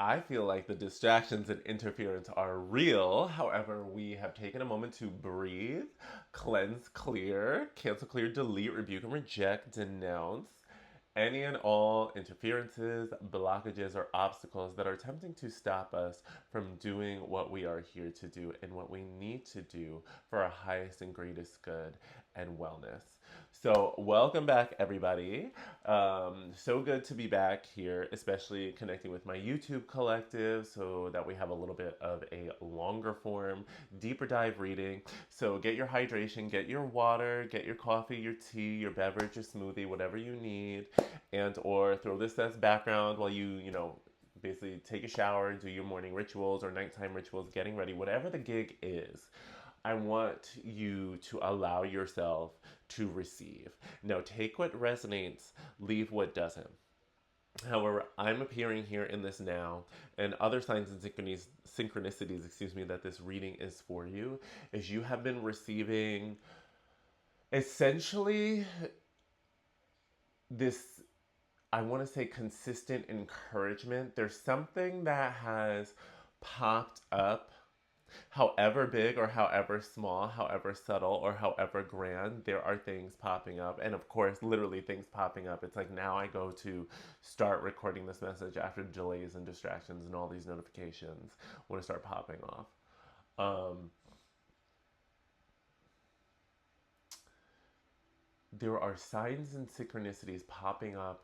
I feel like the distractions and interference are real. However, we have taken a moment to breathe, cleanse, clear, cancel, clear, delete, rebuke, and reject, denounce any and all interferences, blockages, or obstacles that are attempting to stop us from doing what we are here to do and what we need to do for our highest and greatest good and wellness. So, welcome back, everybody. So good to be back here, especially connecting with my YouTube collective so that we have a little bit of a longer form, deeper dive reading. So, get your hydration, get your water, get your coffee, your tea, your beverage, your smoothie, whatever you need, and or throw this as background while you basically take a shower, do your morning rituals or nighttime rituals, getting ready, whatever the gig is. I want you to allow yourself to receive. Now, take what resonates, leave what doesn't. However, I'm appearing here in this now, and other signs and synchronicities, that this reading is for you, is you have been receiving essentially this, I want to say, consistent encouragement. There's something that has popped up, however big or however small, however subtle or however grand. There are things popping up, and of course, literally things popping up. It's like now I go to start recording this message after delays and distractions and all these notifications want to start popping off. Um, there are signs and synchronicities popping up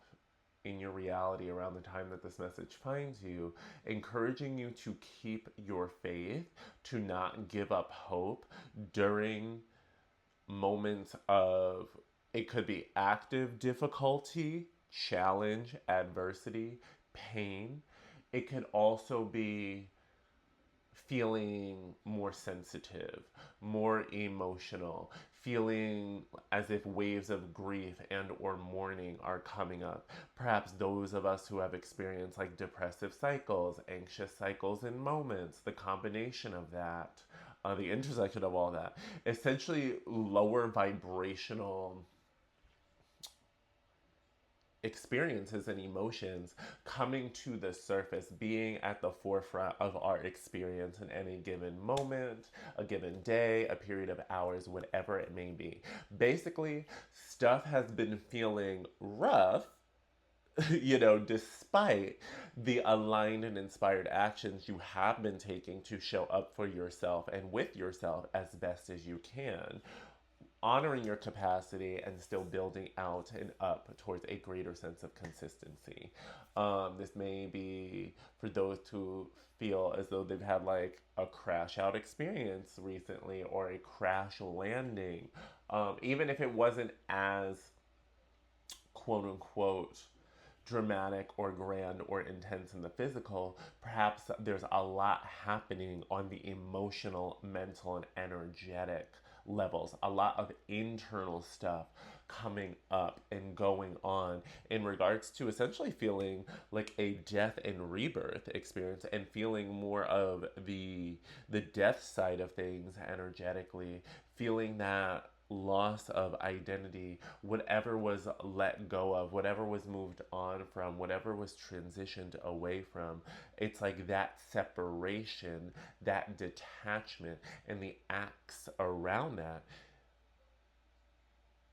in your reality around the time that this message finds you, encouraging you to keep your faith, to not give up hope during moments of, it could be active difficulty, challenge, adversity, pain. It could also be feeling more sensitive, more emotional, feeling as if waves of grief and or mourning are coming up. Perhaps those of us who have experienced like depressive cycles, anxious cycles and moments, the combination of that, the intersection of all that, essentially lower vibrational experiences and emotions coming to the surface, being at the forefront of our experience in any given moment, a given day, a period of hours, whatever it may be. Basically, stuff has been feeling rough. Despite the aligned and inspired actions you have been taking to show up for yourself and with yourself as best as you can, honoring your capacity and still building out and up towards a greater sense of consistency. This may be for those who feel as though they've had like a crash out experience recently or a crash landing, even if it wasn't as quote unquote dramatic or grand or intense in the physical. Perhaps there's a lot happening on the emotional, mental, and energetic levels, a lot of internal stuff coming up and going on in regards to essentially feeling like a death and rebirth experience and feeling more of the death side of things energetically, feeling that loss of identity, whatever was let go of, whatever was moved on from, whatever was transitioned away from. It's like that separation, that detachment, and the acts around that.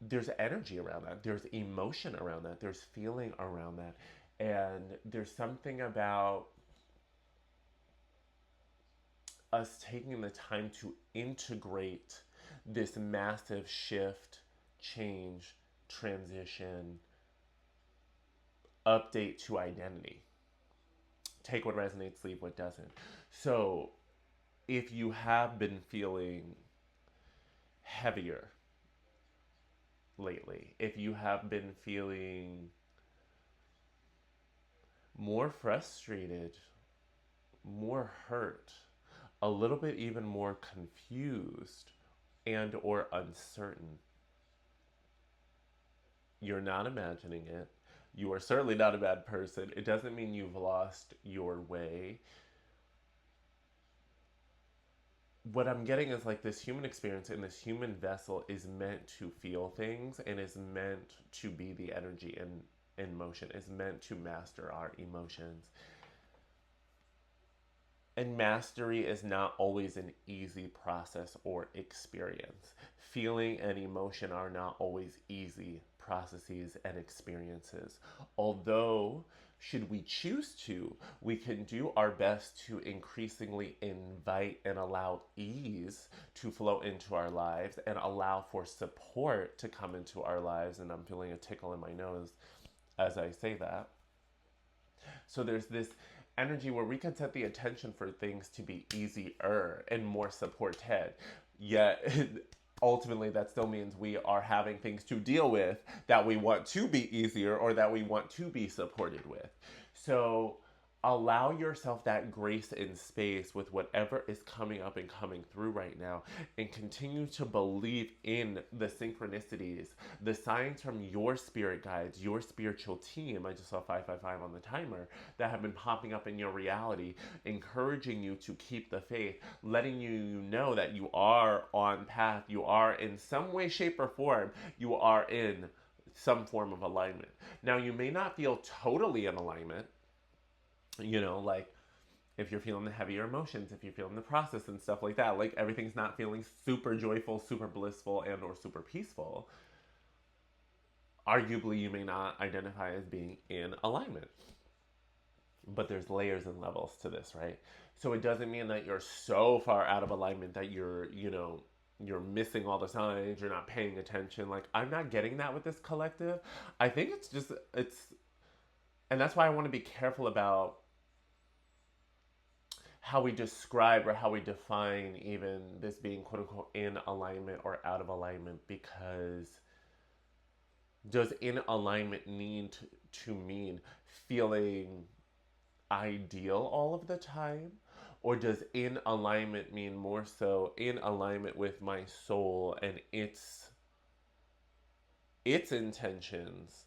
There's energy around that, there's emotion around that, there's feeling around that. And there's something about us taking the time to integrate this massive shift, change, transition, update to identity. Take what resonates, leave what doesn't. So, if you have been feeling heavier lately, if you have been feeling more frustrated, more hurt, a little bit even more confused and or uncertain, you're not imagining it. You are certainly not a bad person. It doesn't mean you've lost your way. What I'm getting is like this human experience and this human vessel is meant to feel things and is meant to be the energy in motion, is meant to master our emotions. And mastery is not always an easy process or experience. Feeling and emotion are not always easy processes and experiences. Although, should we choose to, we can do our best to increasingly invite and allow ease to flow into our lives and allow for support to come into our lives. And I'm feeling a tickle in my nose as I say that. So there's this energy where we can set the attention for things to be easier and more supported. Yet ultimately that still means we are having things to deal with that we want to be easier or that we want to be supported with. So allow yourself that grace and space with whatever is coming up and coming through right now, and continue to believe in the synchronicities, the signs from your spirit guides, your spiritual team. I just saw 555 on the timer that have been popping up in your reality, encouraging you to keep the faith, letting you know that you are on path, you are in some way, shape, or form, you are in some form of alignment. Now, you may not feel totally in alignment, like if you're feeling the heavier emotions, if you're feeling the process and stuff like that, like everything's not feeling super joyful, super blissful, and or super peaceful, arguably you may not identify as being in alignment. But there's layers and levels to this, right? So it doesn't mean that you're so far out of alignment that you're missing all the signs, you're not paying attention. Like, I'm not getting that with this collective. I think it's and that's why I want to be careful about how we describe or how we define even this being quote unquote in alignment or out of alignment, because does in alignment need to mean feeling ideal all of the time? Or does in alignment mean more so in alignment with my soul and its intentions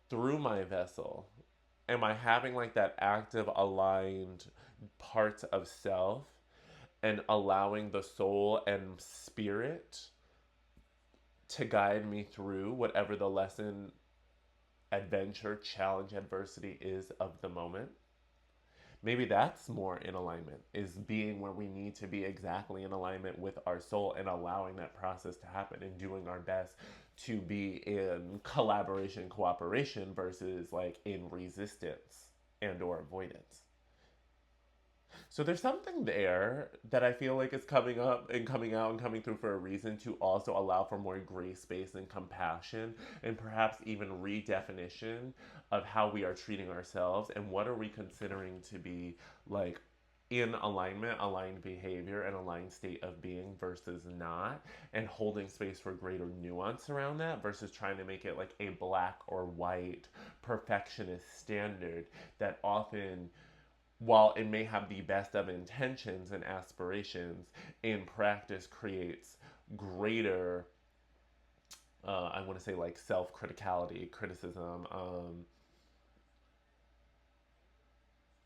through my vessel? Am I having like that active aligned parts of self and allowing the soul and spirit to guide me through whatever the lesson, adventure, challenge, adversity is of the moment? Maybe that's more in alignment, is being where we need to be exactly in alignment with our soul and allowing that process to happen and doing our best to be in collaboration, cooperation versus like in resistance and or avoidance. So there's something there that I feel like is coming up and coming out and coming through for a reason, to also allow for more grace, space, and compassion, and perhaps even redefinition of how we are treating ourselves and what are we considering to be like in alignment, aligned behavior, and aligned state of being versus not, and holding space for greater nuance around that versus trying to make it like a black or white perfectionist standard that often, while it may have the best of intentions and aspirations, in practice creates greater, I want to say like self criticality, criticism,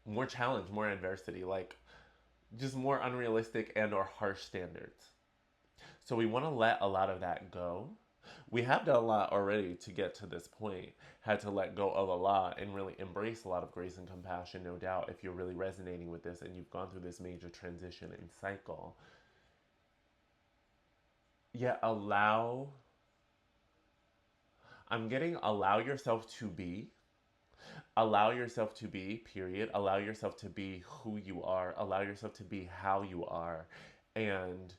more challenge, more adversity, like just more unrealistic and or harsh standards. So we want to let a lot of that go. We have done a lot already to get to this point, had to let go of a lot and really embrace a lot of grace and compassion, no doubt, if you're really resonating with this and you've gone through this major transition and cycle. Yet I'm getting allow yourself to be, allow yourself to be, period. Allow yourself to be who you are, allow yourself to be how you are. And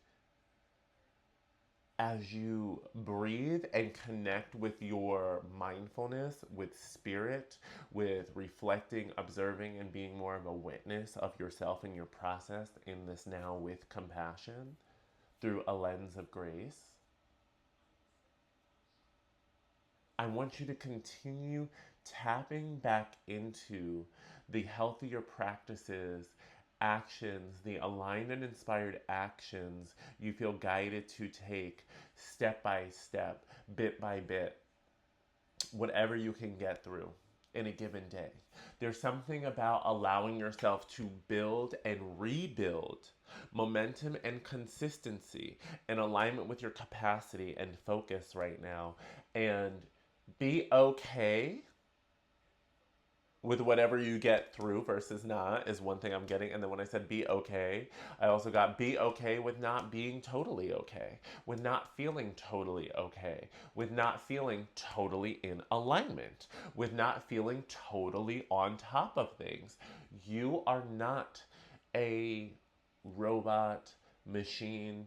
as you breathe and connect with your mindfulness, with spirit, with reflecting, observing, and being more of a witness of yourself and your process in this now with compassion through a lens of grace, I want you to continue tapping back into the healthier practices, actions, the aligned and inspired actions you feel guided to take step by step, bit by bit, whatever you can get through in a given day. There's something about allowing yourself to build and rebuild momentum and consistency in alignment with your capacity and focus right now, and be okay with whatever you get through versus not is one thing I'm getting. And then when I said be okay, I also got be okay with not being totally okay, with not feeling totally okay, with not feeling totally in alignment, with not feeling totally on top of things. You are not a robot, machine,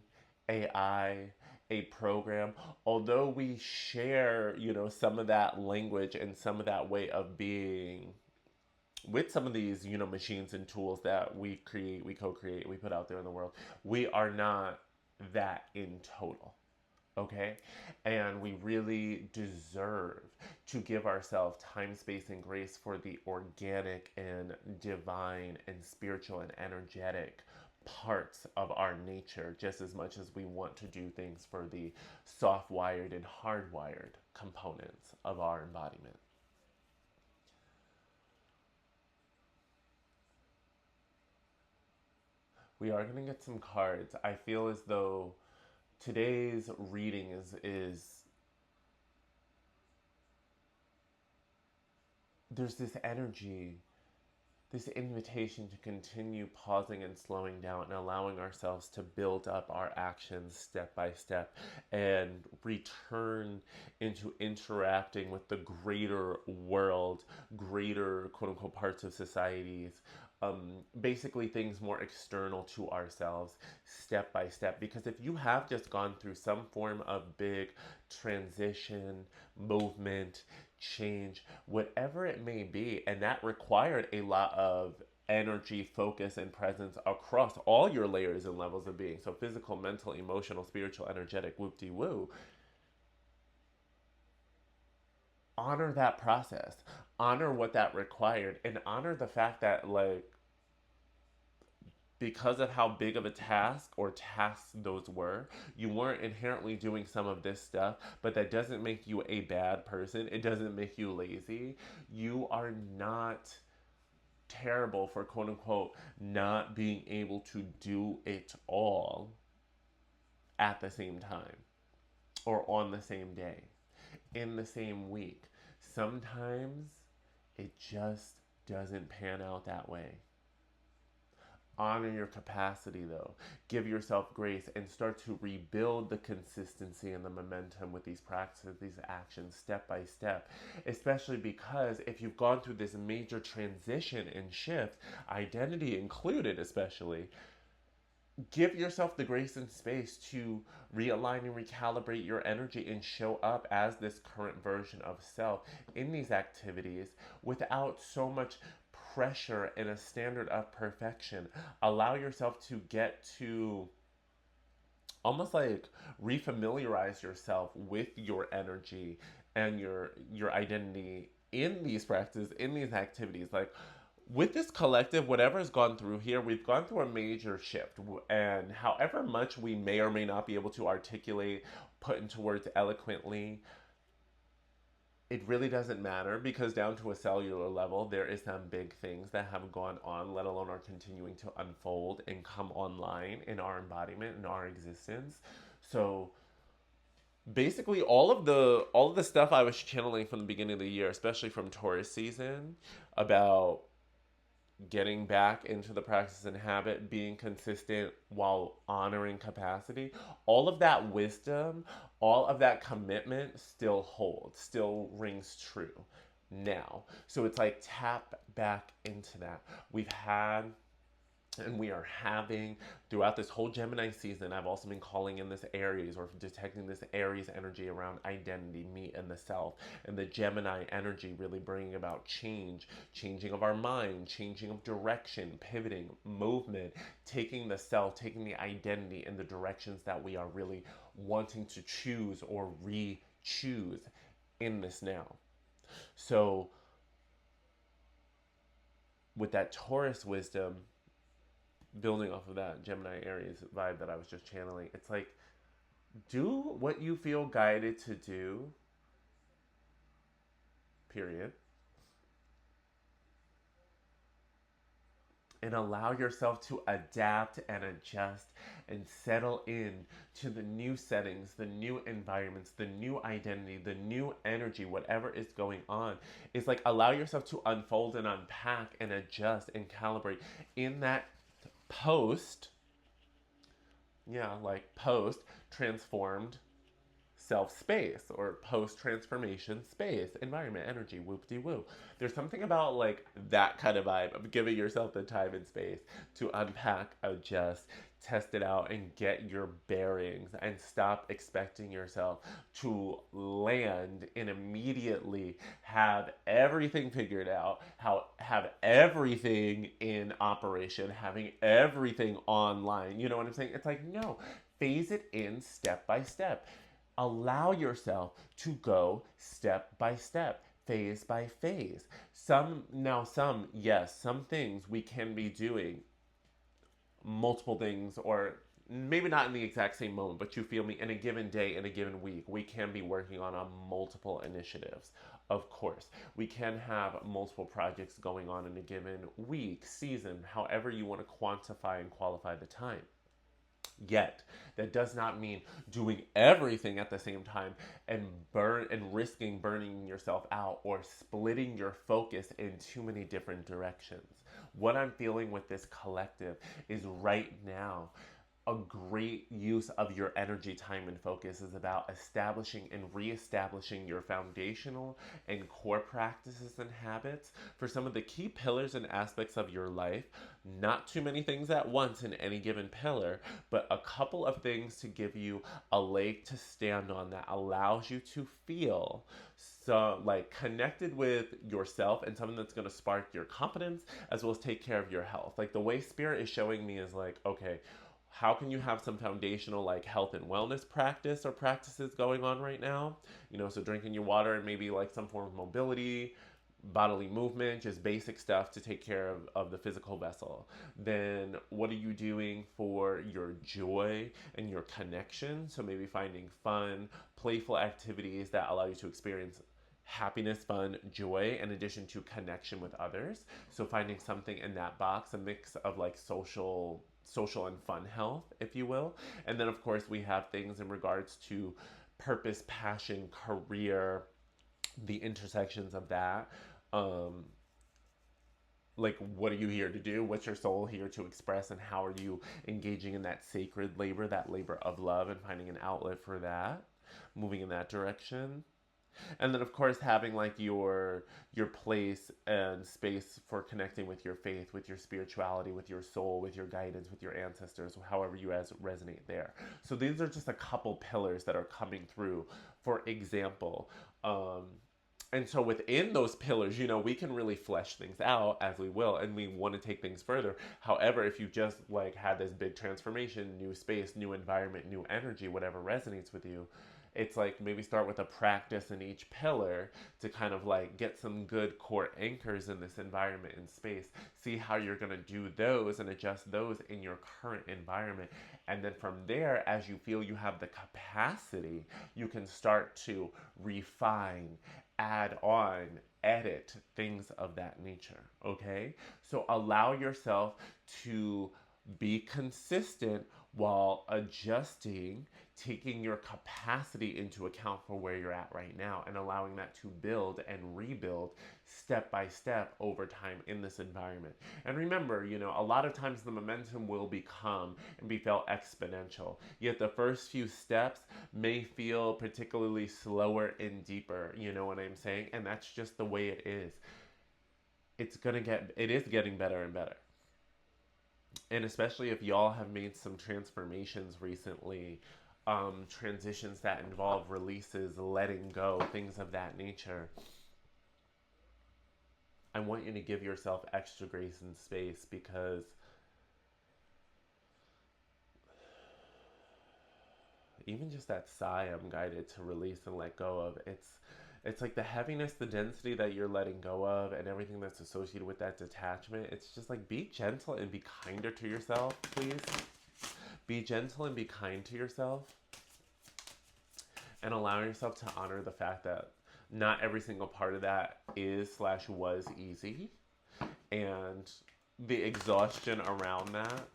AI, a program. Although we share, some of that language and some of that way of being with some of these, machines and tools that we create, we co-create, we put out there in the world, we are not that in total. Okay? And we really deserve to give ourselves time, space, and grace for the organic and divine and spiritual and energetic parts of our nature just as much as we want to do things for the soft wired and hardwired components of our embodiment. We are going to get some cards. I feel as though today's reading is there's this energy, this invitation to continue pausing and slowing down and allowing ourselves to build up our actions step by step and return into interacting with the greater world, greater quote unquote parts of societies, basically things more external to ourselves step by step. Because if you have just gone through some form of big transition, movement, change, whatever it may be, and that required a lot of energy, focus, and presence across all your layers and levels of being. So physical, mental, emotional, spiritual, energetic, whoop de woo. Honor that process, honor what that required, and honor the fact that, like, because of how big of a task or tasks those were, you weren't inherently doing some of this stuff, but that doesn't make you a bad person. It doesn't make you lazy. You are not terrible for quote unquote not being able to do it all at the same time or on the same day, in the same week. Sometimes it just doesn't pan out that way. Honor your capacity though. Give yourself grace and start to rebuild the consistency and the momentum with these practices, these actions, step by step. Especially because if you've gone through this major transition and shift, identity included, especially, give yourself the grace and space to realign and recalibrate your energy and show up as this current version of self in these activities without so much pressure and a standard of perfection. Allow yourself to get to almost like refamiliarize yourself with your energy and your identity in these practices, in these activities. Like with this collective, whatever has gone through here, we've gone through a major shift. And however much we may or may not be able to articulate, put into words eloquently, it really doesn't matter because down to a cellular level, there is some big things that have gone on, let alone are continuing to unfold and come online in our embodiment, in our existence. So basically all of the stuff I was channeling from the beginning of the year, especially from Taurus season, about getting back into the practice and habit, being consistent while honoring capacity, all of that wisdom, all of that commitment still holds, still rings true now. So it's like tap back into that. We've had and we are having throughout this whole Gemini season. I've also been calling in this Aries or detecting this Aries energy around identity, me, and the self, and the Gemini energy really bringing about change, changing of our mind, changing of direction, pivoting, movement, taking the self, taking the identity in the directions that we are really wanting to choose or re-choose in this now. So with that Taurus wisdom, building off of that Gemini Aries vibe that I was just channeling, it's like, do what you feel guided to do, period. and allow yourself to adapt and adjust and settle in to the new settings, the new environments, the new identity, the new energy, whatever is going on. It's like allow yourself to unfold and unpack and adjust and calibrate in that post, post transformed self space or post transformation space, environment, energy, whoop de woo. There's something about like that kind of vibe of giving yourself the time and space to unpack, adjust, test it out, and get your bearings and stop expecting yourself to land and immediately have everything figured out, have everything in operation, having everything online. You know what I'm saying? It's like, no, phase it in step by step. Allow yourself to go step by step, phase by phase. Some things we can be doing multiple things, or maybe not in the exact same moment, but you feel me, in a given day, in a given week, we can be working on multiple initiatives. Of course, we can have multiple projects going on in a given week, season, however you want to quantify and qualify the time. Yet, that does not mean doing everything at the same time and risking burning yourself out or splitting your focus in too many different directions. What I'm feeling with this collective is right now a great use of your energy, time, and focus is about establishing and reestablishing your foundational and core practices and habits for some of the key pillars and aspects of your life. Not too many things at once in any given pillar, but a couple of things to give you a leg to stand on that allows you to feel so like connected with yourself, and something that's going to spark your confidence as well as take care of your health. Like the way spirit is showing me is like, okay, how can you have some foundational like health and wellness practice or practices going on right now? So drinking your water and maybe like some form of mobility, bodily movement, just basic stuff to take care of the physical vessel. Then what are you doing for your joy and your connection? So maybe finding fun, playful activities that allow you to experience happiness, fun, joy, in addition to connection with others. So finding something in that box, a mix of like social and fun health, if you will. And then of course we have things in regards to purpose, passion, career, the intersections of that. Like, what are you here to do? What's your soul here to express? And how are you engaging in that sacred labor, that labor of love, and finding an outlet for that, moving in that direction? And then of course having like your place and space for connecting with your faith, with your spirituality, with your soul, with your guidance, with your ancestors, however you resonate there. So these are just a couple pillars that are coming through, for example. And so within those pillars, we can really flesh things out as we will, and we want to take things further. However, if you just like had this big transformation, new space, new environment, new energy, whatever resonates with you, it's like maybe start with a practice in each pillar to kind of like get some good core anchors in this environment and space. See how you're going to do those and adjust those in your current environment. And then from there, as you feel you have the capacity, you can start to refine, add on, edit, things of that nature. Okay? So allow yourself to be consistent while adjusting, taking your capacity into account for where you're at right now, and allowing that to build and rebuild step by step over time in this environment. And remember, a lot of times the momentum will become and be felt exponential. Yet the first few steps may feel particularly slower and deeper, you know what I'm saying? And that's just the way it is. It is getting better and better. And especially if y'all have made some transformations recently, transitions that involve releases, letting go, things of that nature, I want you to give yourself extra grace and space, because even just that sigh I'm guided to release and let go of, it's like the heaviness, the density that you're letting go of, and everything that's associated with that detachment. It's just like, be gentle and be kinder to yourself, please. Be gentle and be kind to yourself. And allow yourself to honor the fact that not every single part of that is/was easy. And the exhaustion around that,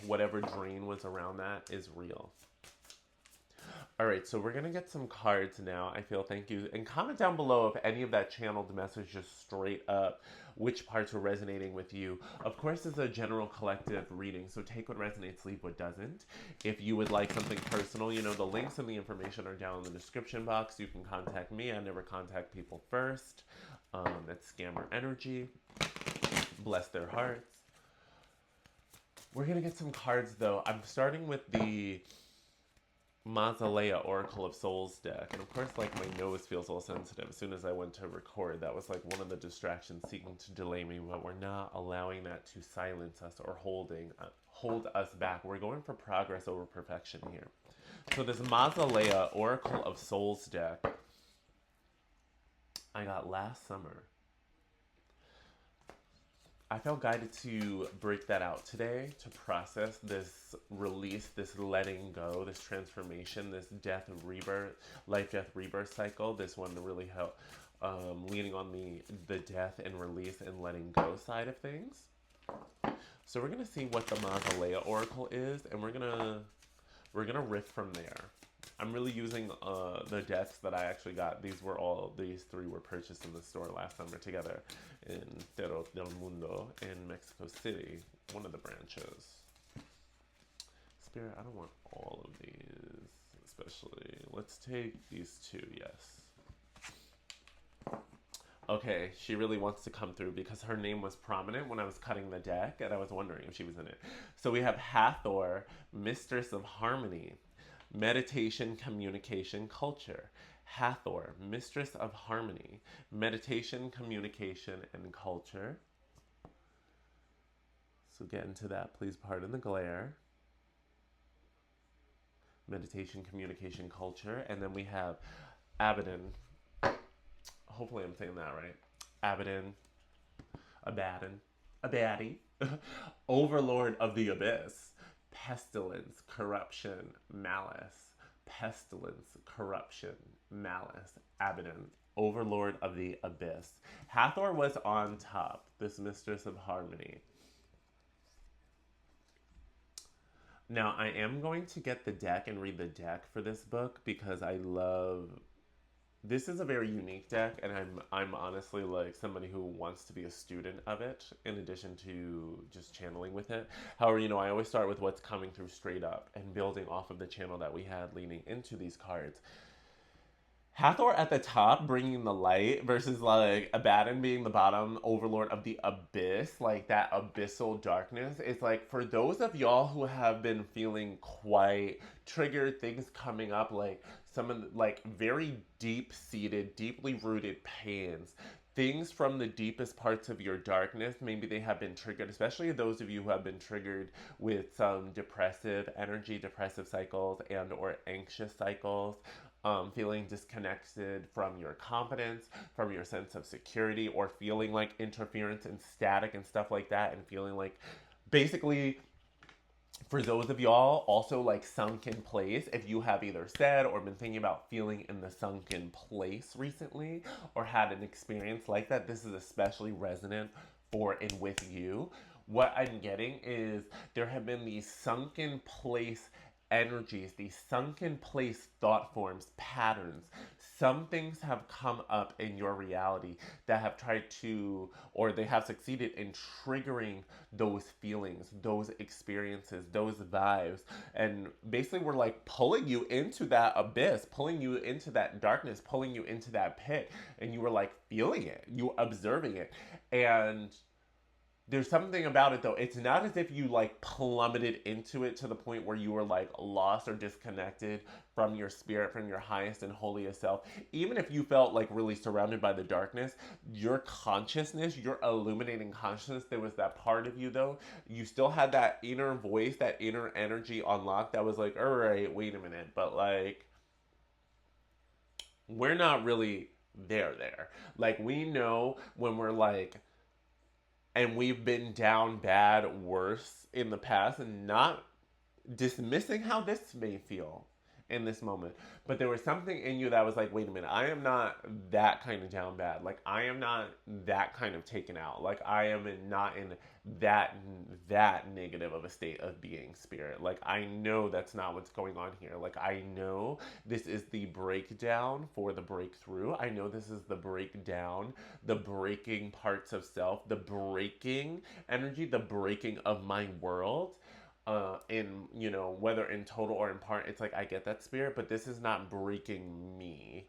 whatever drain was around that, is real. All right, so we're gonna get some cards now. I feel, thank you, and comment down below if any of that channeled message just straight up, which parts are resonating with you. Of course, it's a general collective reading, so take what resonates, leave what doesn't. If you would like something personal, you know the links and the information are down in the description box. You can contact me. I never contact people first. That's scammer energy. Bless their hearts. We're gonna get some cards though. I'm starting with the Mausolea Oracle of Souls deck. And of course, like, my nose feels a little sensitive. As soon as I went to record, that was like one of the distractions seeking to delay me, but we're not allowing that to silence us or hold us back. We're going for progress over perfection here. So this Mausolea Oracle of Souls deck I got last summer. I felt guided to break that out today, to process this release, this letting go, this transformation, this death and rebirth, life, death, rebirth cycle. This one to really help, leaning on the death and release and letting go side of things. So we're gonna see what the Mausolea Oracle is, and we're gonna riff from there. I'm really using the decks that I actually got. These three were purchased in the store last summer together in Tarot del Mundo in Mexico City, one of the branches. Spirit, I don't want all of these, especially. Let's take these two, yes. Okay, she really wants to come through because her name was prominent when I was cutting the deck, and I was wondering if she was in it. So we have Hathor, Mistress of Harmony. Meditation, communication, culture. Hathor, Mistress of Harmony. Meditation, communication, and culture. So get into that, please pardon the glare. Meditation, communication, culture. And then we have Abaddon. Hopefully I'm saying that right. Abaddon. Overlord of the Abyss. Pestilence, corruption, malice. Pestilence, corruption, malice. Abaddon, Overlord of the Abyss. Hathor was on top, this Mistress of Harmony. Now, I am going to get the deck and read the deck for this book because I love... This is a very unique deck, and I'm honestly like somebody who wants to be a student of it in addition to just channeling with it. However, you know, I always start with what's coming through straight up and building off of the channel that we had leaning into these cards. Hathor at the top, bringing the light, versus like Abaddon being the bottom, Overlord of the Abyss, like that abyssal darkness. It's like for those of y'all who have been feeling quite triggered, things coming up, like some of the, like very deep-seated, deeply rooted pains, things from the deepest parts of your darkness, maybe they have been triggered, especially those of you who have been triggered with some depressive energy, depressive cycles and or anxious cycles. Feeling disconnected from your confidence, from your sense of security, or feeling like interference and static and stuff like that, and feeling like basically for those of y'all also like sunken place, if you have either said or been thinking about feeling in the sunken place recently or had an experience like that, this is especially resonant for and with you. What I'm getting is there have been these sunken place energies, these sunken place thought forms, patterns. Some things have come up in your reality that have tried to, or they have succeeded in triggering those feelings, those experiences, those vibes. And basically we're like pulling you into that abyss, pulling you into that darkness, pulling you into that pit. And you were like feeling it, you were observing it. And there's something about it though. It's not as if you like plummeted into it to the point where you were like lost or disconnected from your spirit, from your highest and holiest self. Even if you felt like really surrounded by the darkness, your consciousness, your illuminating consciousness, there was that part of you though. You still had that inner voice, that inner energy unlocked that was like, all right, wait a minute. But like, we're not really there. Like we know when we're like, and we've been down bad, worse in the past, and not dismissing how this may feel in this moment. But there was something in you that was like, wait a minute, I am not that kind of down bad. Like I am not that kind of taken out. Like I am not in that negative of a state of being, spirit. Like I know that's not what's going on here. Like I know this is the breakdown for the breakthrough. I know this is the breakdown, the breaking parts of self, the breaking energy, the breaking of my world. In, you know, whether in total or in part, it's like I get that, spirit, but this is not breaking me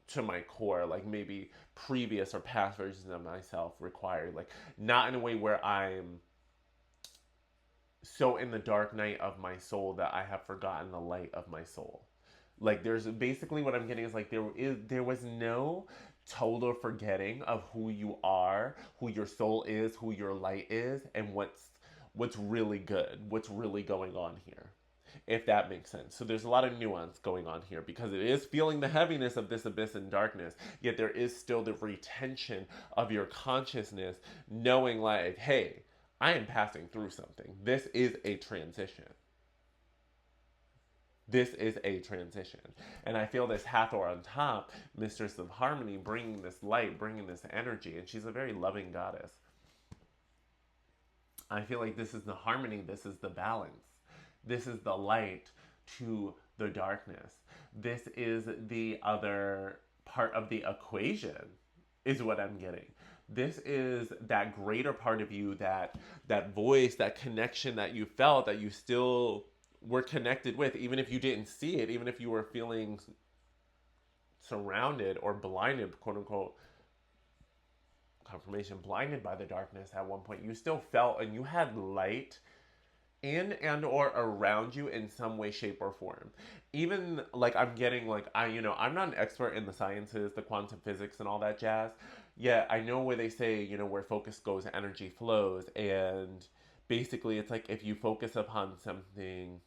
to my core, like maybe previous or past versions of myself required. Like not in a way where I'm so in the dark night of my soul that I have forgotten the light of my soul. Like there's basically, what I'm getting is like there was no total forgetting of who you are, who your soul is, who your light is, and what's really good, what's really going on here, if that makes sense. So there's a lot of nuance going on here because it is feeling the heaviness of this abyss and darkness, yet there is still the retention of your consciousness, knowing like, hey, I am passing through something. This is a transition. This is a transition. And I feel this Hathor on top, Mistress of Harmony, bringing this light, bringing this energy, and she's a very loving goddess. I feel like this is the harmony, this is the balance. This is the light to the darkness. This is the other part of the equation, is what I'm getting. This is that greater part of you, that voice, that connection that you felt, that you still were connected with, even if you didn't see it, even if you were feeling surrounded or blinded, quote unquote, confirmation, blinded by the darkness at one point. You still felt and you had light in and or around you in some way, shape, or form. Even like I'm getting like I'm not an expert in the sciences, the quantum physics and all that jazz. Yet I know where they say, where focus goes, energy flows. And basically it's like if you focus upon something,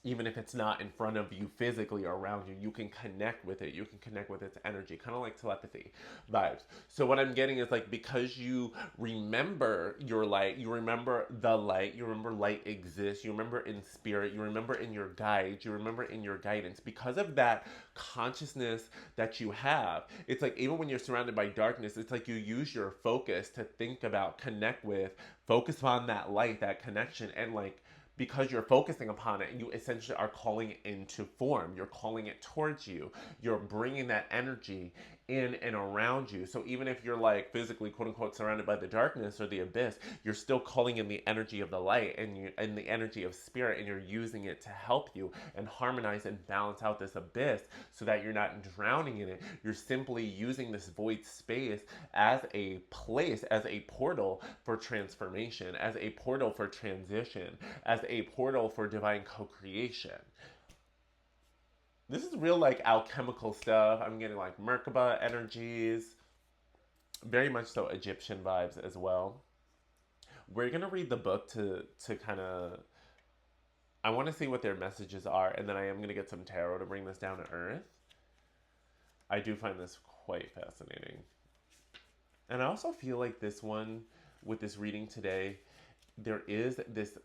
even if it's not in front of you physically or around you, you can connect with it. You can connect with its energy, kind of like telepathy vibes. So what I'm getting is like, because you remember your light, you remember the light, you remember light exists, you remember in spirit, you remember in your guide, you remember in your guidance. Because of that consciousness that you have, it's like even when you're surrounded by darkness, it's like you use your focus to think about, connect with, focus on that light, that connection, and like, because you're focusing upon it, you essentially are calling it into form. You're calling it towards you. You're bringing that energy in and around you. So even if you're like physically, quote unquote, surrounded by the darkness or the abyss, you're still calling in the energy of the light and the energy of spirit, and you're using it to help you and harmonize and balance out this abyss so that you're not drowning in it. You're simply using this void space as a place, as a portal for transformation, as a portal for transition, as a portal for divine co-creation. This is real like alchemical stuff. I'm getting like Merkaba energies, very much so Egyptian vibes as well. We're gonna read the book to kind of. I want to see what their messages are, and then I am gonna get some tarot to bring this down to earth. I do find this quite fascinating, and I also feel like this one, with this reading today, there is this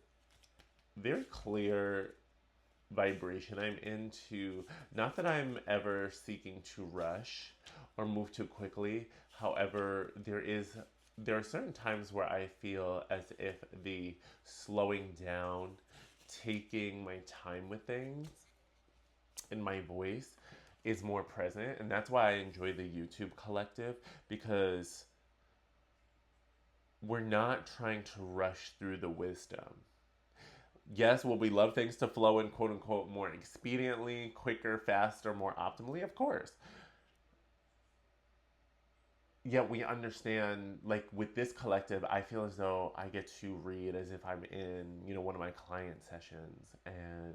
very clear vibration I'm into. Not that I'm ever seeking to rush or move too quickly. However, there are certain times where I feel as if the slowing down, taking my time with things, and my voice is more present. And that's why I enjoy the YouTube collective, because we're not trying to rush through the wisdom. Yes, will we love things to flow in, quote unquote, more expediently, quicker, faster, more optimally? Of course. Yet we understand, like with this collective, I feel as though I get to read as if I'm in, one of my client sessions, and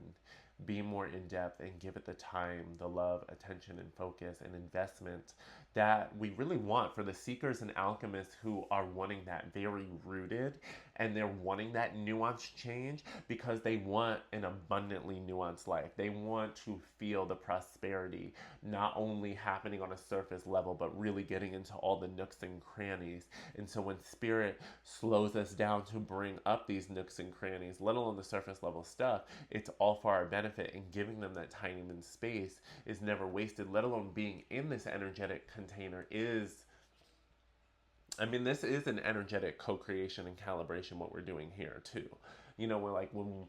be more in depth and give it the time, the love, attention, and focus and investment that we really want for the seekers and alchemists who are wanting that very rooted, and they're wanting that nuanced change because they want an abundantly nuanced life. They want to feel the prosperity not only happening on a surface level, but really getting into all the nooks and crannies. And so when spirit slows us down to bring up these nooks and crannies, let alone the surface level stuff, it's all for our benefit, and giving them that time and space is never wasted, let alone being in this energetic container is, I mean, this is an energetic co-creation and calibration, what we're doing here too. We're like, when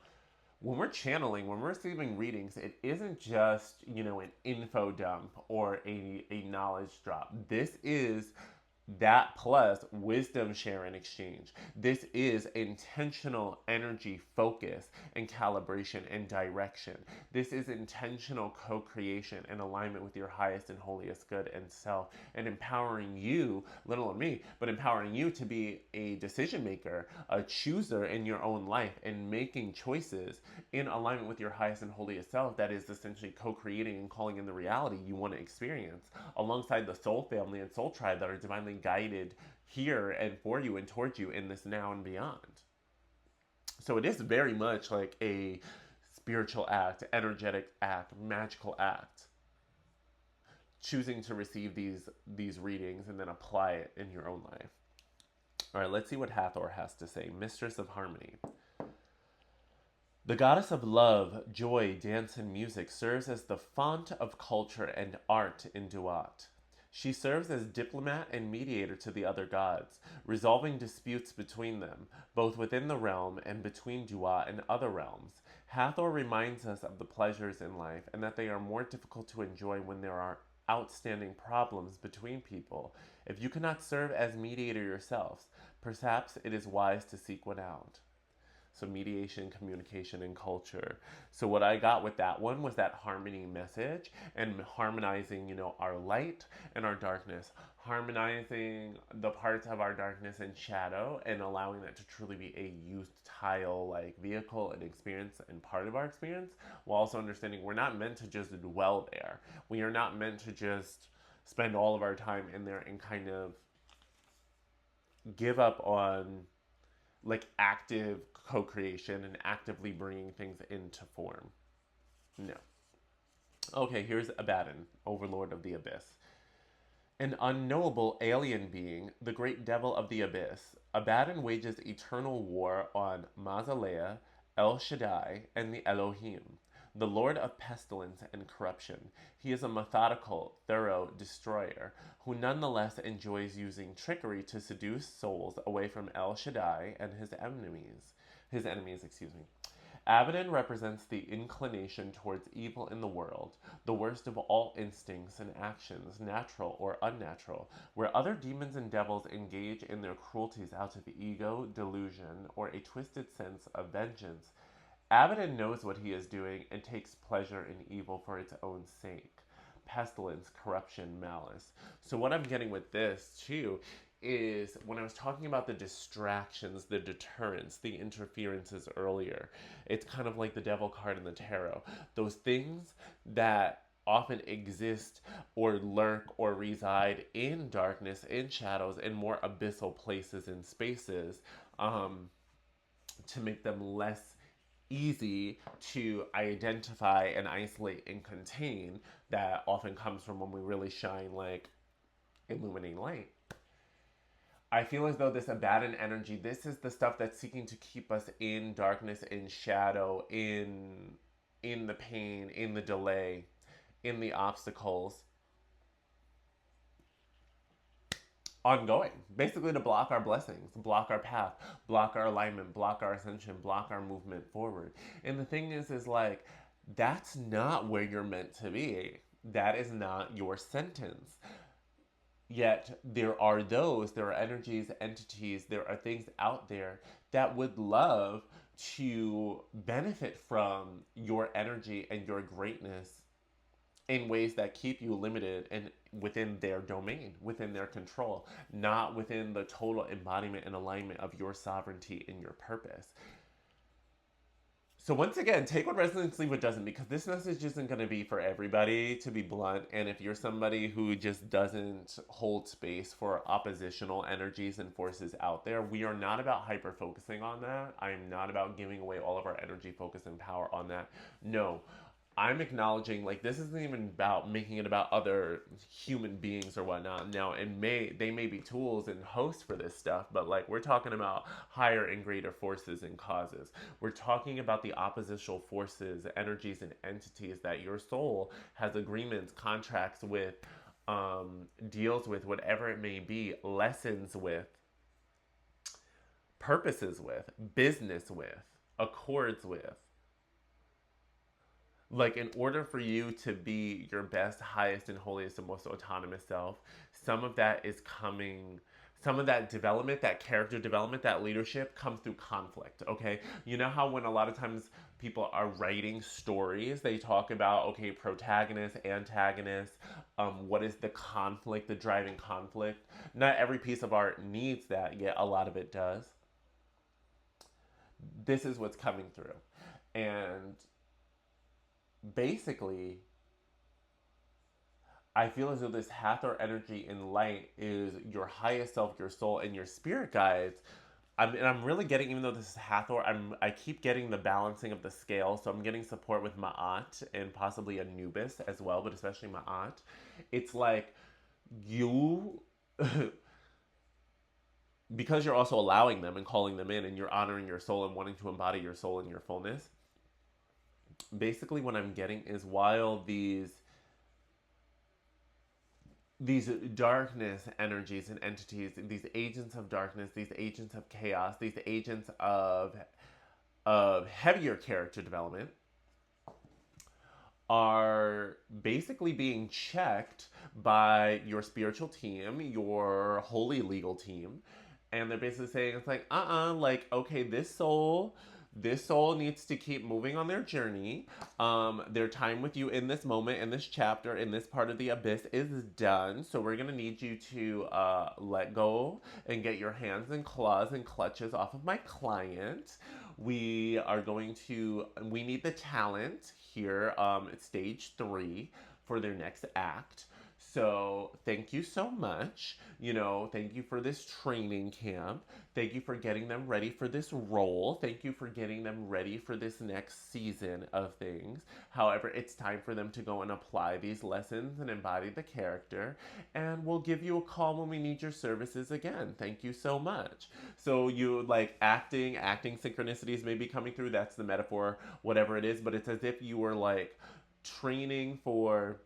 we're channeling, when we're receiving readings, it isn't just, an info dump or a knowledge drop. This is that plus wisdom share and exchange. This is intentional energy focus and calibration and direction. This is intentional co-creation and alignment with your highest and holiest good and self, and empowering you, let alone me, but empowering you to be a decision maker, a chooser in your own life, and making choices in alignment with your highest and holiest self that is essentially co-creating and calling in the reality you want to experience, alongside the soul family and soul tribe that are divinely guided here and for you and towards you in this now and beyond. So it is very much like a spiritual act, energetic act, magical act. Choosing to receive these readings and then apply it in your own life. All right, let's see what Hathor has to say. Mistress of Harmony. The goddess of love, joy, dance, and music serves as the font of culture and art in Duat. She serves as diplomat and mediator to the other gods, resolving disputes between them, both within the realm and between Duat and other realms. Hathor reminds us of the pleasures in life and that they are more difficult to enjoy when there are outstanding problems between people. If you cannot serve as mediator yourselves, perhaps it is wise to seek one out. So mediation, communication, and culture. So what I got with that one was that harmony message and harmonizing, our light and our darkness, harmonizing the parts of our darkness and shadow, and allowing that to truly be a utile like vehicle and experience and part of our experience, while also understanding we're not meant to just dwell there. We are not meant to just spend all of our time in there and kind of give up on like active co-creation and actively bringing things into form. No. Okay, here's Abaddon, overlord of the abyss. An unknowable alien being, the great devil of the abyss, Abaddon wages eternal war on Mausolea, El Shaddai, and the Elohim, the lord of pestilence and corruption. He is a methodical, thorough destroyer who nonetheless enjoys using trickery to seduce souls away from El Shaddai and his enemies. Abaddon represents the inclination towards evil in the world, the worst of all instincts and actions, natural or unnatural, where other demons and devils engage in their cruelties out of ego, delusion, or a twisted sense of vengeance. Abaddon knows what he is doing and takes pleasure in evil for its own sake. Pestilence, corruption, malice. So what I'm getting with this too is when I was talking about the distractions, the deterrence, the interferences earlier, it's kind of like the devil card in the tarot. Those things that often exist or lurk or reside in darkness, in shadows, in more abyssal places and spaces, to make them less easy to identify and isolate and contain, that often comes from when we really shine like illuminating light. I feel as though this Abaddon energy, this is the stuff that's seeking to keep us in darkness, in shadow, in the pain, in the delay, in the obstacles, ongoing, basically to block our blessings, block our path, block our alignment, block our ascension, block our movement forward. And the thing is like, that's not where you're meant to be. That is not your sentence. Yet there are energies, entities, there are things out there that would love to benefit from your energy and your greatness in ways that keep you limited and within their domain, within their control, not within the total embodiment and alignment of your sovereignty and your purpose. So once again, take what resonates, leave what doesn't, because this message isn't going to be for everybody, to be blunt. And if you're somebody who just doesn't hold space for oppositional energies and forces out there, we are not about hyper focusing on that. I am not about giving away all of our energy, focus, and power on that. No, I'm acknowledging, like, this isn't even about making it about other human beings or whatnot. Now, they may be tools and hosts for this stuff, but like, we're talking about higher and greater forces and causes. We're talking about the oppositional forces, energies, and entities that your soul has agreements, contracts with, deals with, whatever it may be, lessons with, purposes with, business with, accords with. Like, in order for you to be your best, highest, and holiest, and most autonomous self, some of that is coming. Some of that development, that character development, that leadership comes through conflict, okay? You know how when a lot of times people are writing stories, they talk about, okay, protagonist, antagonist, what is the conflict, the driving conflict? Not every piece of art needs that, yet a lot of it does. This is what's coming through. And basically, I feel as though this Hathor energy in light is your highest self, your soul, and your spirit guides. And I'm really getting, even though this is Hathor, I keep getting the balancing of the scale. So I'm getting support with Ma'at and possibly Anubis as well, but especially Ma'at. It's like you, because you're also allowing them and calling them in, and you're honoring your soul and wanting to embody your soul in your fullness. Basically, what I'm getting is, while these darkness energies and entities, these agents of darkness, these agents of chaos, these agents of heavier character development are basically being checked by your spiritual team, your holy legal team, and they're basically saying, it's like, like, okay, this soul needs to keep moving on their journey. Their time with you in this moment, in this chapter, in this part of the abyss is done. So we're gonna need you to let go and get your hands and claws and clutches off of my client. We need the talent here at stage 3 for their next act. So thank you so much. Thank you for this training camp. Thank you for getting them ready for this role. Thank you for getting them ready for this next season of things. However, it's time for them to go and apply these lessons and embody the character. And we'll give you a call when we need your services again. Thank you so much. So you like acting synchronicities may be coming through. That's the metaphor, whatever it is. But it's as if you were like training for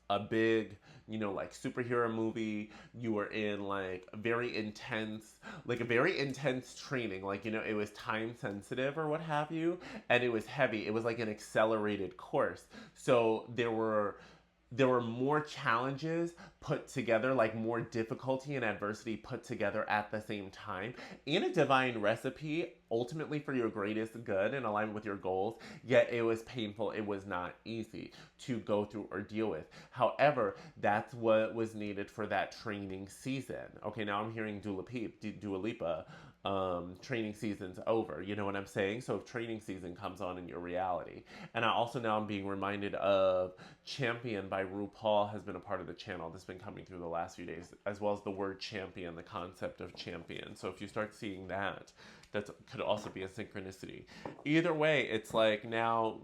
a big, like superhero movie. You were in like a very intense training. Like, it was time sensitive or what have you. And it was heavy. It was like an accelerated course. So there were more challenges put together, like more difficulty and adversity put together at the same time in a divine recipe, ultimately for your greatest good and alignment with your goals. Yet it was painful. It was not easy to go through or deal with. However, that's what was needed for that training season. Okay, now I'm hearing Dua Lipa. Training season's over. You know what I'm saying? So if training season comes on in your reality. And I also now I'm being reminded of Champion by RuPaul has been a part of the channel that's been coming through the last few days, as well as the word champion, the concept of champion. So if you start seeing that could also be a synchronicity. Either way, it's like now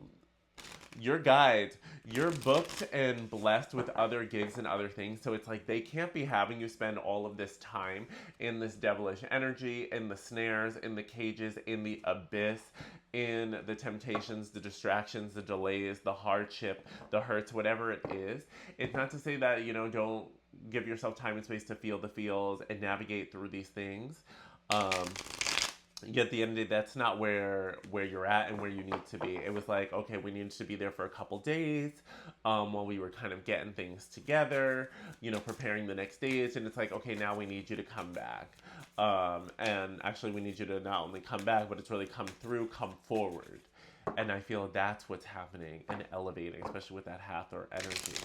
your guides, you're booked and blessed with other gigs and other things. So it's like they can't be having you spend all of this time in this devilish energy, in the snares, in the cages, in the abyss, in the temptations, the distractions, the delays, the hardship, the hurts, whatever it is. It's not to say that, don't give yourself time and space to feel the feels and navigate through these things. Yet at the end of the day, that's not where you're at and where you need to be. It was like, okay, we needed to be there for a couple days while we were kind of getting things together, preparing the next days. And it's like, okay, now we need you to come back. And actually, we need you to not only come back, but it's really come through, come forward. And I feel that's what's happening and elevating, especially with that Hathor energy.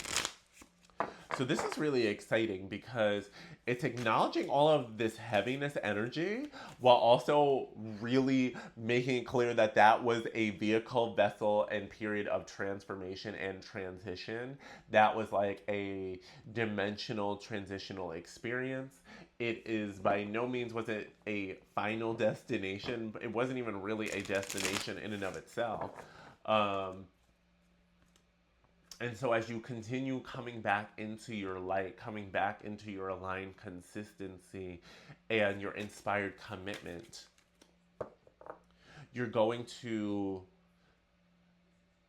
So this is really exciting because it's acknowledging all of this heaviness energy while also really making it clear that that was a vehicle, vessel, and period of transformation and transition. That was like a dimensional transitional experience. It is by no means was it a final destination. It wasn't even really a destination in and of itself. Um, and so, as you continue coming back into your light, coming back into your aligned consistency and your inspired commitment, you're going to,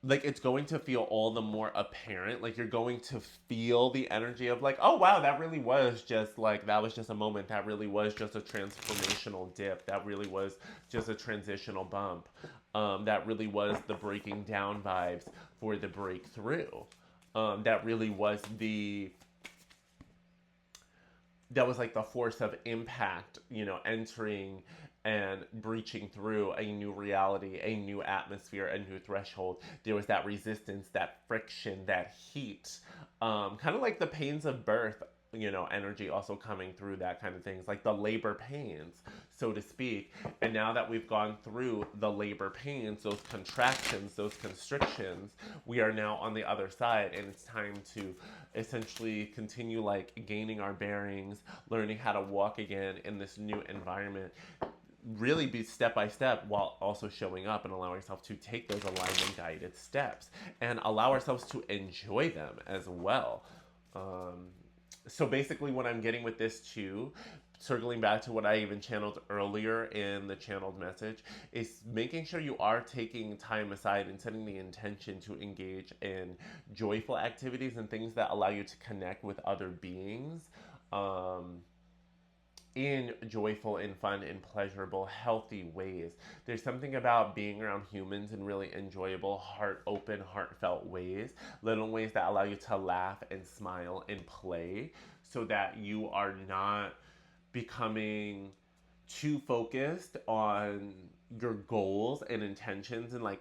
like, it's going to feel all the more apparent. Like, you're going to feel the energy of, like, oh, wow, that really was just like, that was just a moment. That really was just a transformational dip. That really was just a transitional bump. That really was the breaking down vibes for the breakthrough. That really was that was like the force of impact, entering and breaching through a new reality, a new atmosphere, a new threshold. There was that resistance, that friction, that heat, kind of like the pains of birth, energy also coming through, that kind of things, like the labor pains, so to speak. And now that we've gone through the labor pains, those contractions, those constrictions, we are now on the other side, and it's time to essentially continue like gaining our bearings, learning how to walk again in this new environment, really be step by step while also showing up and allowing ourselves to take those alignment guided steps and allow ourselves to enjoy them as well. So basically, what I'm getting with this too, circling back to what I even channeled earlier in the channeled message, is making sure you are taking time aside and setting the intention to engage in joyful activities and things that allow you to connect with other beings. In joyful and fun and pleasurable, healthy ways. There's something about being around humans in really enjoyable, heart open, heartfelt ways, little ways that allow you to laugh and smile and play so that you are not becoming too focused on your goals and intentions and like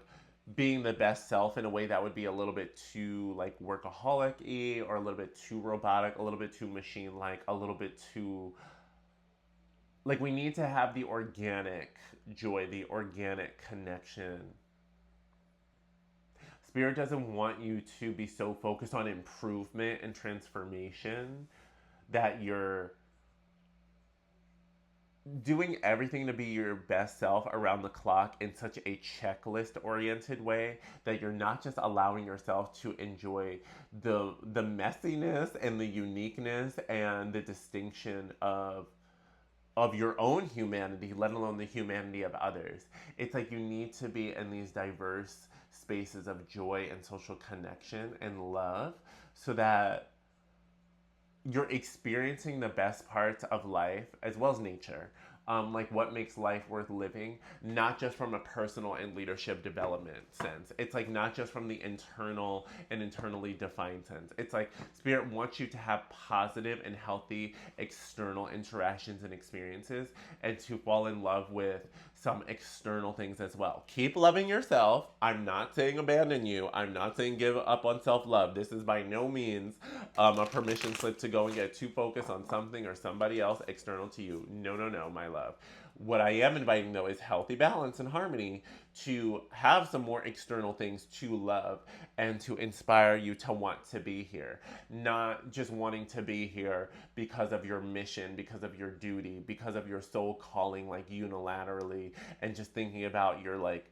being the best self in a way that would be a little bit too like workaholic-y or a little bit too robotic, a little bit too machine-like, a little bit too like we need to have the organic joy, the organic connection. Spirit doesn't want you to be so focused on improvement and transformation that you're doing everything to be your best self around the clock in such a checklist oriented way that you're not just allowing yourself to enjoy the messiness and the uniqueness and the distinction of your own humanity, let alone the humanity of others. It's like you need to be in these diverse spaces of joy and social connection and love so that you're experiencing the best parts of life as well as nature. Like what makes life worth living, not just from a personal and leadership development sense. It's like not just from the internal and internally defined sense. It's like Spirit wants you to have positive and healthy external interactions and experiences and to fall in love with some external things as well. Keep loving yourself. I'm not saying abandon you. I'm not saying give up on self-love. This is by no means a permission slip to go and get too focused on something or somebody else external to you. No, no, no, my love. What I am inviting though is healthy balance and harmony to have some more external things to love and to inspire you to want to be here. Not just wanting to be here because of your mission, because of your duty, because of your soul calling like unilaterally and just thinking about your like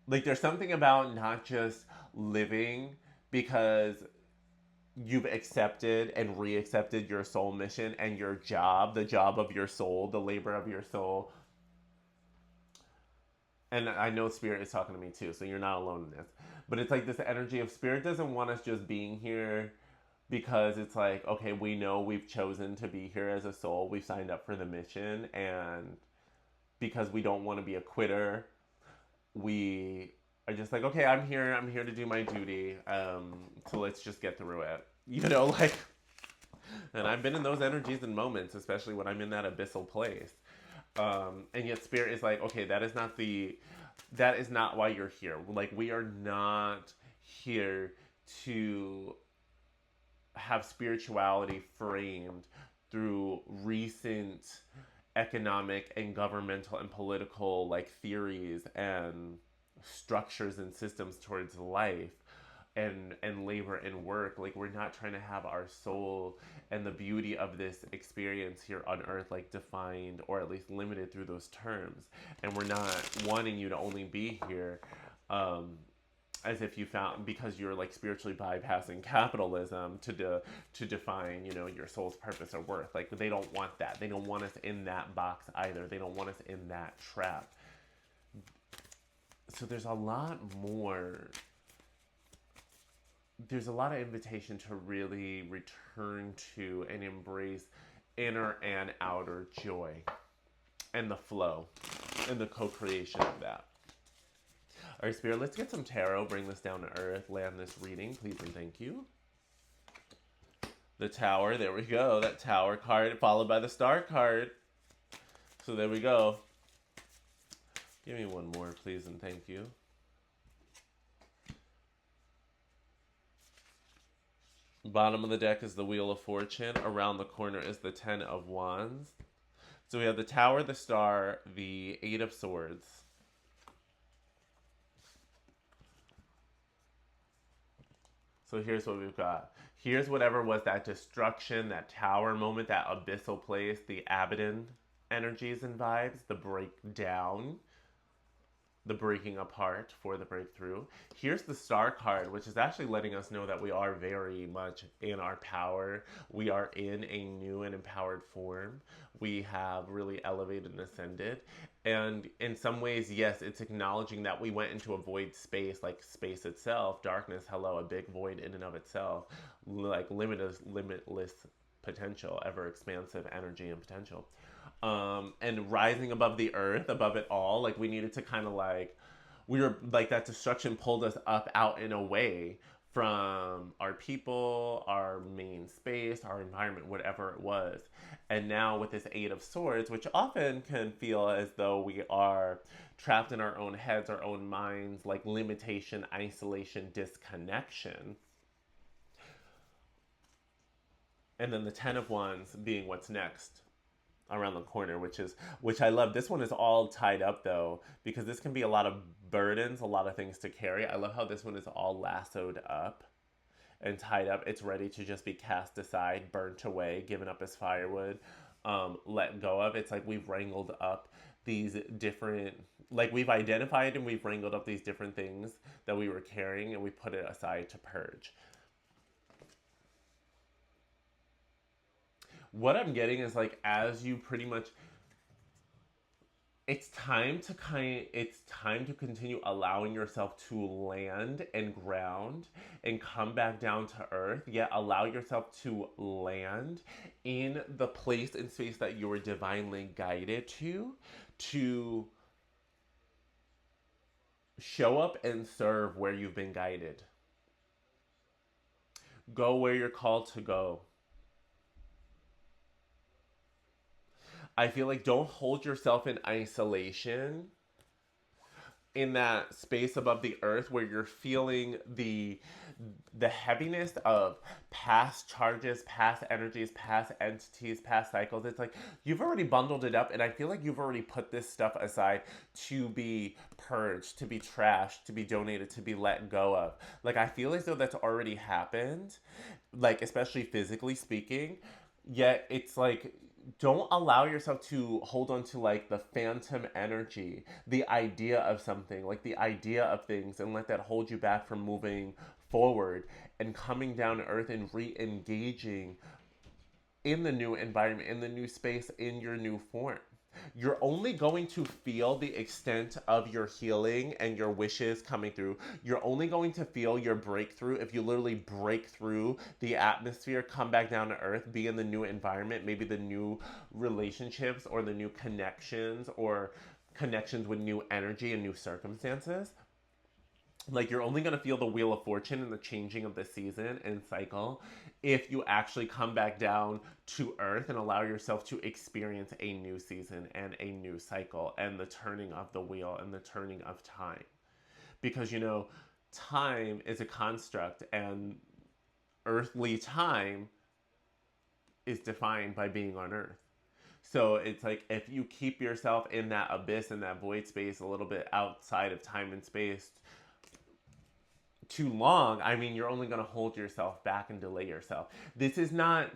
there's something about not just living because you've accepted and reaccepted your soul mission and your job, the job of your soul, the labor of your soul. And I know Spirit is talking to me too, so you're not alone in this. But it's like this energy of Spirit doesn't want us just being here because it's like, okay, we know we've chosen to be here as a soul. We've signed up for the mission. And because we don't want to be a quitter, we are just like, okay, I'm here to do my duty. So let's just get through it. Like, and I've been in those energies and moments, especially when I'm in that abyssal place. And yet Spirit is like, okay, that is not why you're here. Like, we are not here to have spirituality framed through recent economic and governmental and political like theories and structures and systems towards life and labor and work. Like, we're not trying to have our soul and the beauty of this experience here on earth like defined or at least limited through those terms. And we're not wanting you to only be here as if you found, because you're like spiritually bypassing capitalism to define, you know, your soul's purpose or worth. Like, they don't want that. They don't want us in that box either. They don't want us in that trap. So there's a lot more. There's a lot of invitation to really return to and embrace inner and outer joy and the flow and the co-creation of that. All right, Spirit, let's get some tarot, bring this down to earth, land this reading, please and thank you. The Tower, there we go. That Tower card followed by the Star card. So there we go. Give me one more, please and thank you. Bottom of the deck is the Wheel of Fortune. Around the corner is the Ten of Wands. So we have the Tower, the Star, the Eight of Swords. So here's what we've got. Here's whatever was that destruction, that tower moment, that abyssal place, the Abaddon energies and vibes, the breakdown, the breaking apart for the breakthrough. Here's the Star card, which is actually letting us know that we are very much in our power. We are in a new and empowered form. We have really elevated and ascended. And in some ways, yes, it's acknowledging that we went into a void space, like space itself, darkness, hello, a big void in and of itself, like limitless potential, ever expansive energy and potential. And rising above the earth, above it all, like we needed to kind of like, we were like, that destruction pulled us up, out and away from our people, our main space, our environment, whatever it was. And now with this Eight of Swords, which often can feel as though we are trapped in our own heads, our own minds, like limitation, isolation, disconnection. And then the Ten of Wands being what's next around the corner, which I love. This one is all tied up though, because this can be a lot of burdens, a lot of things to carry. I love how this one is all lassoed up and tied up. It's ready to just be cast aside, burnt away, given up as firewood, let go of. It's like we've wrangled up these different, like we've identified and we've wrangled up these different things that we were carrying, and we put it aside to purge. What I'm getting is like, as you pretty much, it's time to continue allowing yourself to land and ground and come back down to earth, yet allow yourself to land in the place and space that you were divinely guided to show up and serve where you've been guided. Go where you're called to go. I feel like don't hold yourself in isolation in that space above the earth where you're feeling the heaviness of past charges, past energies, past entities, past cycles. It's like you've already bundled it up, and I feel like you've already put this stuff aside to be purged, to be trashed, to be donated, to be let go of. Like, I feel as though that's already happened, like especially physically speaking. Yet it's like, don't allow yourself to hold on to like the phantom energy, the idea of something, like the idea of things, and let that hold you back from moving forward and coming down to earth and re-engaging in the new environment, in the new space, in your new form. You're only going to feel the extent of your healing and your wishes coming through. You're only going to feel your breakthrough if you literally break through the atmosphere, come back down to earth, be in the new environment, maybe the new relationships or the new connections or connections with new energy and new circumstances. Like, you're only going to feel the Wheel of Fortune and the changing of the season and cycle if you actually come back down to earth and allow yourself to experience a new season and a new cycle and the turning of the wheel and the turning of time. Because, you know, time is a construct, and earthly time is defined by being on earth. So it's like if you keep yourself in that abyss, in that void space, a little bit outside of time and space too long, I mean, you're only going to hold yourself back and delay yourself. This is not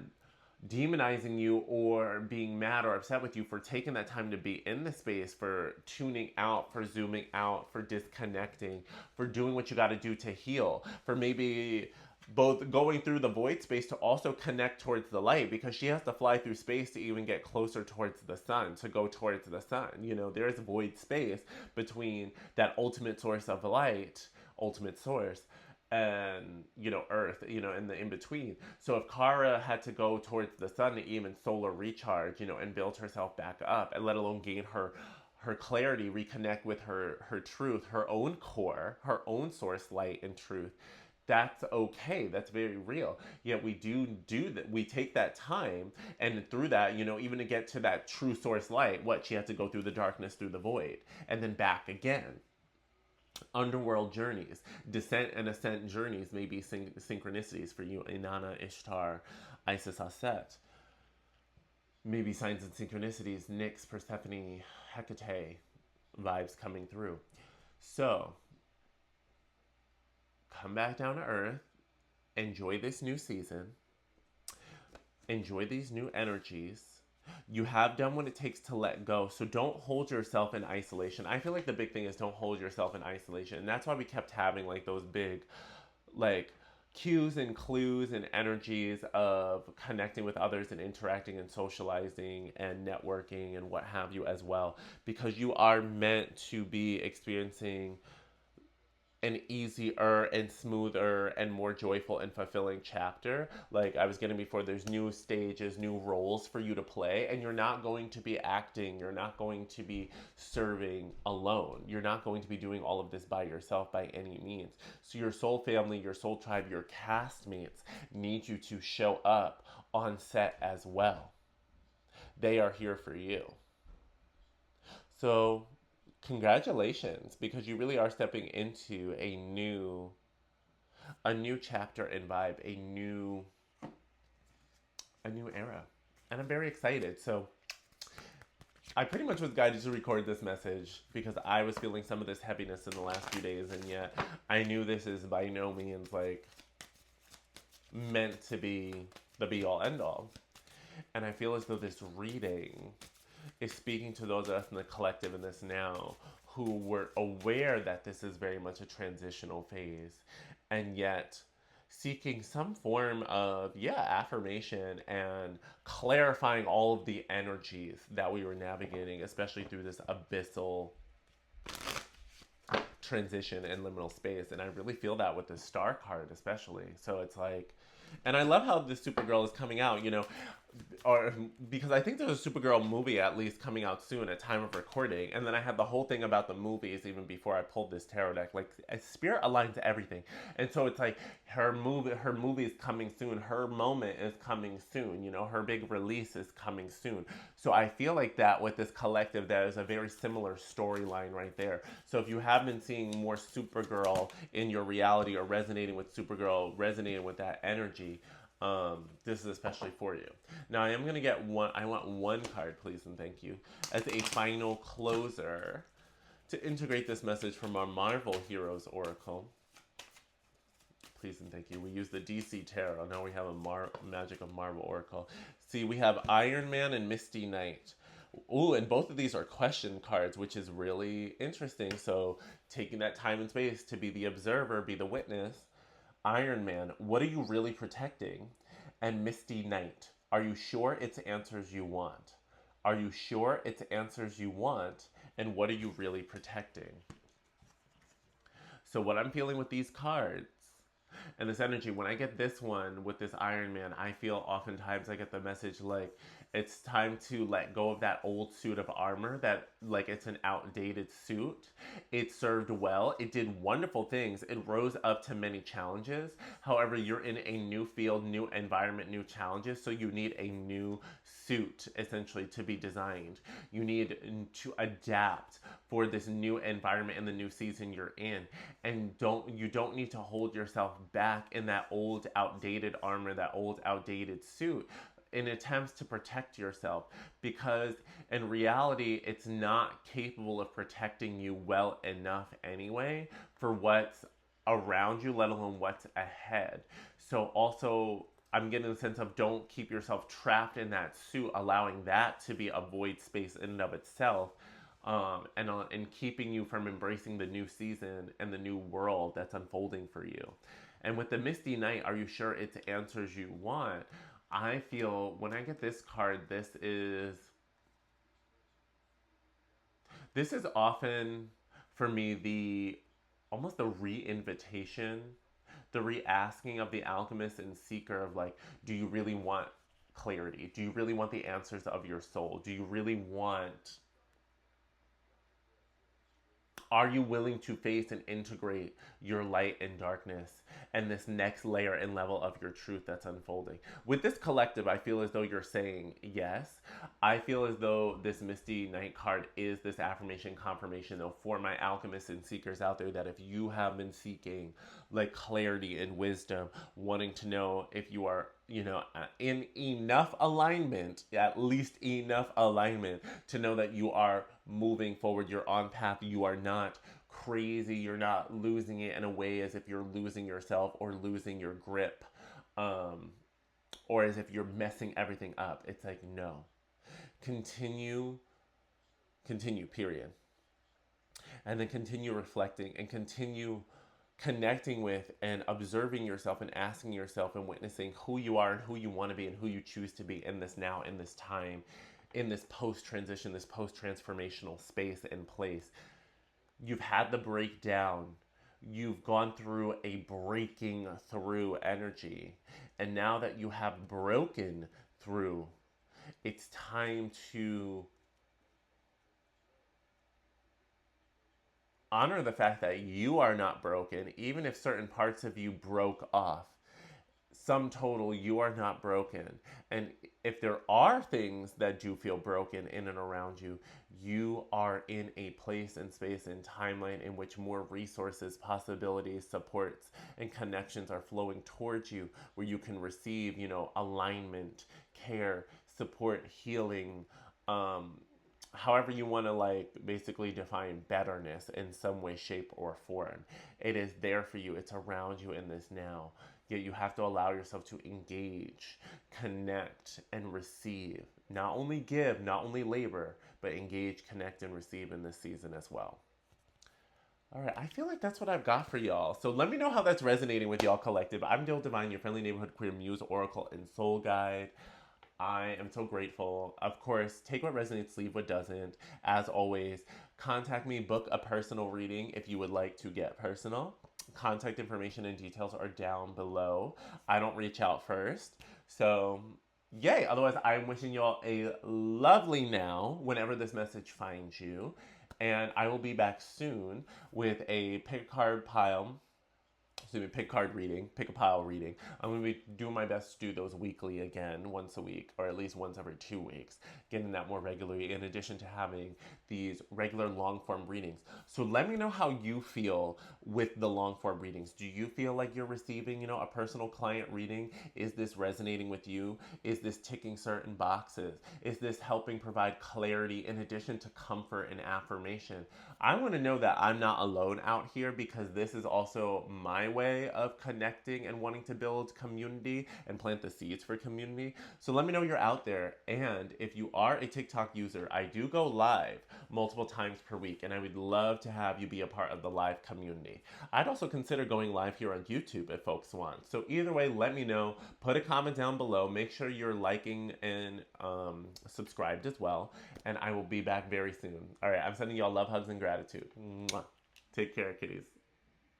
demonizing you or being mad or upset with you for taking that time to be in the space, for tuning out, for zooming out, for disconnecting, for doing what you got to do to heal, for maybe both going through the void space to also connect towards the light, because she has to fly through space to even get closer towards the sun, to go towards the sun. You know, there's void space between that ultimate source of light, ultimate source, and, you know, earth, you know, in the in between. So if Kara had to go towards the sun to even solar recharge, you know, and build herself back up, and let alone gain her clarity, reconnect with her truth, her own core, her own source light and truth, that's okay. That's very real. Yet we do that. We take that time, and through that, you know, even to get to that true source light, what she had to go through the darkness, through the void, and then back again. Underworld journeys, descent and ascent journeys may be synchronicities for you. Inanna, Ishtar, Isis, Aset. Maybe signs and synchronicities. Nyx, Persephone, Hecate vibes coming through. So come back down to earth. Enjoy this new season. Enjoy these new energies. You have done what it takes to let go. So don't hold yourself in isolation. I feel like the big thing is don't hold yourself in isolation. And that's why we kept having like those big, like, cues and clues and energies of connecting with others and interacting and socializing and networking and what have you as well. Because you are meant to be experiencing an easier and smoother and more joyful and fulfilling chapter. Like I was getting before, there's new stages, new roles for you to play, and you're not going to be acting, you're not going to be serving alone. You're not going to be doing all of this by yourself by any means. So your soul family, your soul tribe, your castmates need you to show up on set as well. They are here for you. So congratulations, because you really are stepping into a new chapter and vibe, a new era. And I'm very excited. So I pretty much was guided to record this message because I was feeling some of this heaviness in the last few days, and yet I knew this is by no means like meant to be the be all end all. And I feel as though this reading is speaking to those of us in the collective in this now who were aware that this is very much a transitional phase, and yet seeking some form of, affirmation and clarifying all of the energies that we were navigating, especially through this abyssal transition and liminal space. And I really feel that with the star card especially. So it's like, and I love how the Supergirl is coming out, or because I think there's a Supergirl movie at least coming out soon at time of recording. And then I had the whole thing about the movies even before I pulled this tarot deck. Like, spirit aligns to everything. And so it's like her movie is coming soon. Her moment is coming soon. Her big release is coming soon. So I feel like that with this collective, that is a very similar storyline right there. So if you have been seeing more Supergirl in your reality, or resonating with Supergirl, resonating with that energy, this is especially for you. Now I am going to get I want one card, please and thank you, as a final closer to integrate this message from our Marvel Heroes Oracle. Please and thank you. We use the DC Tarot. Now we have a Magic of Marvel Oracle. See, we have Iron Man and Misty Knight. Ooh, and both of these are question cards, which is really interesting. So taking that time and space to be the observer, be the witness. Iron Man, what are you really protecting? And Misty Knight, are you sure it's answers you want? Are you sure it's answers you want? And what are you really protecting? So what I'm feeling with these cards and this energy, when I get this one with this Iron Man, I feel oftentimes I get the message like it's time to let go of that old suit of armor, that like it's an outdated suit. It served well. It did wonderful things. It rose up to many challenges. However, you're in a new field, new environment, new challenges. So you need a new suit essentially to be designed. You need to adapt for this new environment and the new season you're in. And you don't need to hold yourself back in that old outdated armor, that old outdated suit, in attempts to protect yourself, because in reality it's not capable of protecting you well enough anyway for what's around you, let alone what's ahead. So also, I'm getting the sense of don't keep yourself trapped in that suit, allowing that to be a void space in and of itself, and keeping you from embracing the new season and the new world that's unfolding for you. And with the Misty Knight, are you sure it's answers you want? I feel when I get this card, this is often for me the almost the re-invitation, the re-asking of the alchemist and seeker of like, do you really want clarity? Do you really want the answers of your soul? Do you really want, are you willing to face and integrate your light and darkness and this next layer and level of your truth that's unfolding? With this collective, I feel as though you're saying yes. I feel as though this Misty Knight card is this affirmation confirmation, though, for my alchemists and seekers out there, that if you have been seeking like clarity and wisdom, wanting to know if you are, in enough alignment, at least enough alignment to know that you are moving forward, you're on path, you are not crazy, you're not losing it in a way as if you're losing yourself or losing your grip, or as if you're messing everything up. It's like, no. Continue, period. And then continue reflecting and continue connecting with and observing yourself and asking yourself and witnessing who you are and who you want to be and who you choose to be in this now, in this time, in this post-transition, this post-transformational space and place. You've had the breakdown. You've gone through a breaking through energy. And now that you have broken through, it's time to honor the fact that you are not broken, even if certain parts of you broke off. Sum total, you are not broken. And if there are things that do feel broken in and around you, you are in a place and space and timeline in which more resources, possibilities, supports, and connections are flowing towards you, where you can receive, alignment, care, support, healing, however you want to basically define betterness in some way, shape, or form. It is there for you. It's around you in this now. Yet you have to allow yourself to engage, connect, and receive. Not only give, not only labor, but engage, connect, and receive in this season as well. All right, I feel like that's what I've got for y'all. So let me know how that's resonating with y'all collective. I'm Dil Divine, your friendly neighborhood queer muse, oracle, and soul guide. I am so grateful. Of course, take what resonates, leave what doesn't. As always, contact me, book a personal reading if you would like to get personal. Contact information and details are down below. I don't reach out first. So, yay. Otherwise, I'm wishing y'all a lovely now whenever this message finds you. And I will be back soon with a pick card reading, pick a pile reading. I'm going to be doing my best to do those weekly again, once a week, or at least once every 2 weeks, getting that more regularly, in addition to having these regular long form readings. So let me know how you feel with the long form readings. Do you feel like you're receiving, a personal client reading? Is this resonating with you? Is this ticking certain boxes? Is this helping provide clarity in addition to comfort and affirmation? I want to know that I'm not alone out here, because this is also my way of connecting and wanting to build community and plant the seeds for community. So let me know you're out there. And if you are a TikTok user, I do go live multiple times per week, and I would love to have you be a part of the live community. I'd also consider going live here on YouTube if folks want. So either way, let me know. Put a comment down below. Make sure you're liking and subscribed as well. And I will be back very soon. All right, I'm sending y'all love, hugs, and gratitude. Mwah. Take care, kitties.